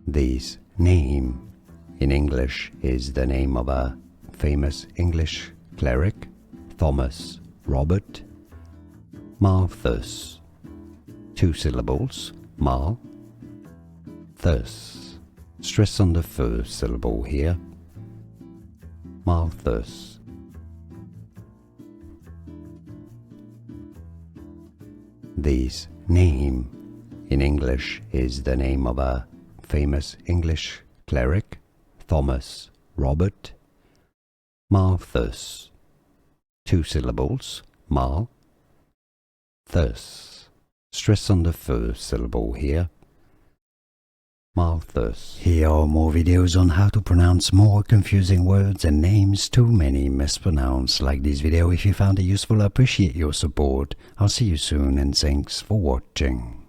This name in English is the name of a famous English cleric, Thomas Robert Malthus. 2 syllables, Mal, thus. Stress on the first syllable here. Malthus. This name in English is the name of a famous English cleric, Thomas Robert Malthus. 2 syllables, Mal, thus. Stress on the first syllable here. Malthus. Here are more videos on how to pronounce more confusing words and names too many mispronounced. Like this video if you found it useful. I appreciate your support. I'll see you soon and thanks for watching.